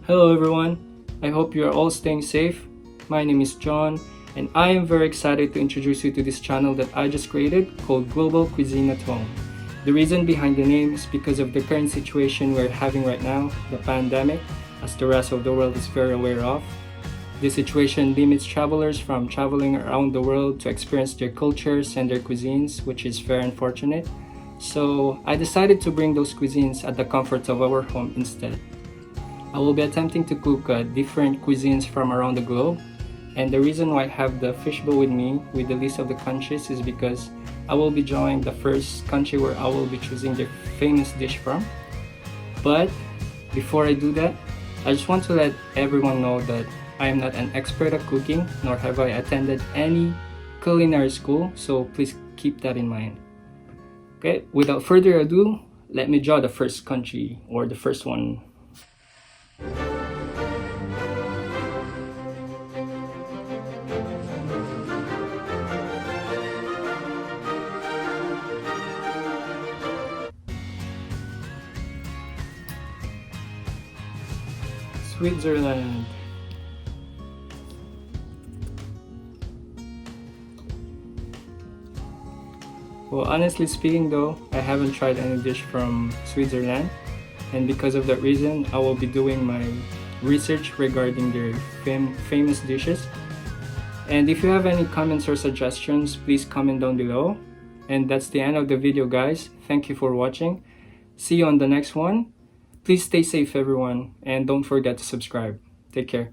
Hello everyone, I hope you are all staying safe. My name is John and I am very excited to introduce you to this channel that I just created called Global Cuisine at Home. The reason behind the name is because of the current situation we're having right now, the pandemic, as the rest of the world is very aware of. This situation limits travelers from traveling around the world to experience their cultures and their cuisines, which is very unfortunate. So I decided to bring those cuisines at the comfort of our home instead. I will be attempting to cook different cuisines from around the globe, and the reason why I have the fishbowl with me with the list of the countries is because I will be drawing the first country where I will be choosing their famous dish from. But before I do that, I just want to let everyone know that I am not an expert at cooking, nor have I attended any culinary school, so please keep that in mind. Okay, without further ado, let me draw the first country, or the first one. Switzerland. Well, honestly speaking though, I haven't tried any dish from Switzerland, and because of that reason, I will be doing my research regarding their famous dishes. And if you have any comments or suggestions, please comment down below. And that's the end of the video, guys. Thank you for watching. See you on the next one. Please stay safe everyone, and don't forget to subscribe. Take care.